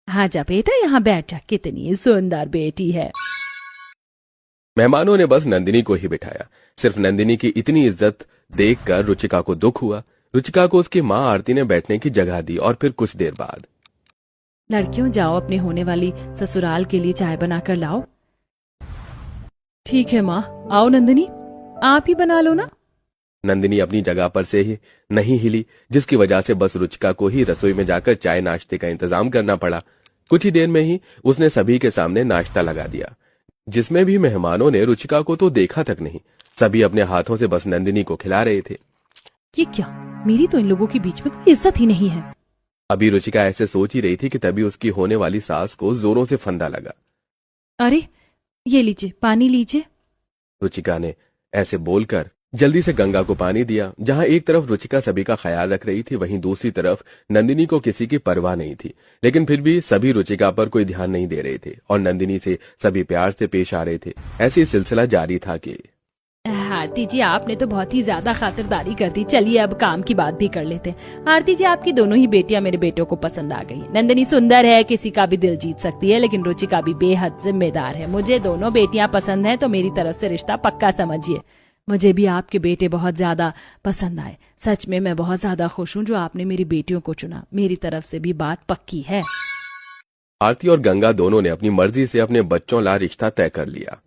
आजा बेटा यहाँ बैठ जा, कितनी सुंदर बेटी है। मेहमानों ने बस नंदिनी को ही बिठाया। सिर्फ नंदिनी की इतनी इज्जत देखकर रुचिका को दुख हुआ। रुचिका को उसकी माँ आरती ने बैठने की जगह दी और फिर कुछ देर बाद, लड़कियों जाओ अपने होने वाली ससुराल के लिए चाय बनाकर लाओ। ठीक है माँ। आओ नंदिनी, आप ही बना लो ना। नंदिनी अपनी जगह पर से ही नहीं हिली, जिसकी वजह से बस रुचिका को ही रसोई में जाकर चाय नाश्ते का इंतजाम करना पड़ा। कुछ ही देर में ही उसने सभी के सामने नाश्ता लगा दिया, जिसमें भी मेहमानों ने रुचिका को तो देखा तक नहीं। सभी अपने हाथों से बस नंदिनी को खिला रहे थे। ये क्या, मेरी तो इन लोगों के बीच में कोई इज्जत ही नहीं है। अभी रुचिका ऐसे सोच ही रही थी कि तभी उसकी होने वाली सास को जोरों से फंदा लगा। अरे ये लीजिए, पानी लीजिए। रुचिका ने ऐसे बोलकर जल्दी से गंगा को पानी दिया। जहां एक तरफ रुचिका सभी का ख्याल रख रही थी, वहीं दूसरी तरफ नंदिनी को किसी की परवाह नहीं थी। लेकिन फिर भी सभी रुचिका पर कोई ध्यान नहीं दे रहे थे और नंदिनी से सभी प्यार से पेश आ रहे थे। ऐसे सिलसिला जारी था कि आरती जी, आपने तो बहुत ही ज्यादा खातिरदारी कर दी। चलिए अब काम की बात भी कर लेते हैं। आरती जी, आपकी दोनों ही बेटियां मेरे बेटों को पसंद आ गई। नंदिनी सुंदर है, किसी का भी दिल जीत सकती है, लेकिन रुचिका भी बेहद जिम्मेदार है। मुझे दोनों बेटियां पसंद हैं, तो मेरी तरफ से रिश्ता पक्का समझिए। मुझे भी आपके बेटे बहुत ज्यादा पसंद आए। सच में मैं बहुत ज्यादा खुश हूँ जो आपने मेरी बेटियों को चुना। मेरी तरफ से भी बात पक्की है। आरती और गंगा दोनों ने अपनी मर्जी से अपने बच्चों ला रिश्ता तय कर लिया।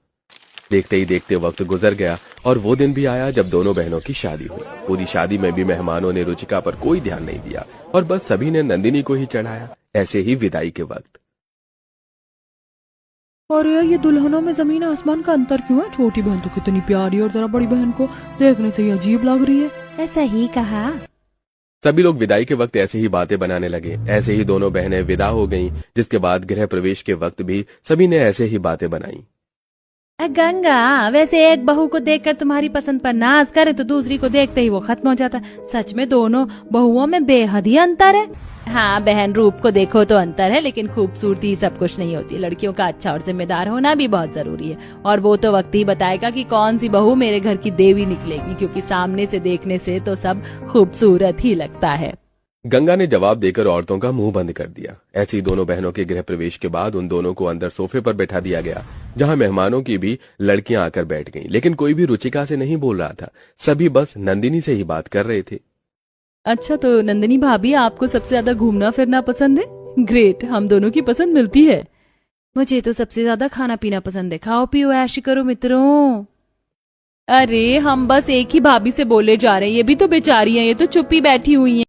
देखते ही देखते वक्त गुजर गया और वो दिन भी आया जब दोनों बहनों की शादी हुई। पूरी शादी में भी मेहमानों ने रुचिका पर कोई ध्यान नहीं दिया और बस सभी ने नंदिनी को ही चढ़ाया। ऐसे ही विदाई के वक्त, और यार, ये दुल्हनों में जमीन आसमान का अंतर क्यों है? छोटी बहन तो कितनी प्यारी और जरा बड़ी बहन को देखने से ही अजीब लग रही है। ऐसा ही कहा। सभी लोग विदाई के वक्त ऐसे ही बातें बनाने लगे। ऐसे ही दोनों बहनें विदा हो गईं, जिसके बाद गृह प्रवेश के वक्त भी सभी ने ऐसे ही बातें बनाई। गंगा, वैसे एक बहू को देखकर तुम्हारी पसंद पर नाज करे तो दूसरी को देखते ही वो खत्म हो जाता। सच में दोनों बहुओं में बेहद ही अंतर है। हाँ बहन, रूप को देखो तो अंतर है, लेकिन खूबसूरती ही सब कुछ नहीं होती। लड़कियों का अच्छा और जिम्मेदार होना भी बहुत जरूरी है। और वो तो वक्त ही बताएगा कि कौन सी बहू मेरे घर की देवी निकलेगी, क्योंकि सामने से देखने से तो सब खूबसूरत ही लगता है। गंगा ने जवाब देकर औरतों का मुंह बंद कर दिया। ऐसी दोनों बहनों के गृह प्रवेश के बाद उन दोनों को अंदर सोफे पर बैठा दिया गया, जहां मेहमानों की भी लड़कियां आकर बैठ गईं। लेकिन कोई भी रुचिका से नहीं बोल रहा था। सभी बस नंदिनी से ही बात कर रहे थे। अच्छा, तो नंदिनी भाभी, आपको सबसे ज्यादा घूमना फिरना पसंद है? ग्रेट, हम दोनों की पसंद मिलती है। मुझे तो सबसे ज्यादा खाना पीना पसंद है। खाओ पियो ऐश करो मित्रों। अरे हम बस एक ही भाभी से बोले जा रहे हैं, ये भी तो बेचारी हैं, ये तो चुप ही बैठी हुई हैं।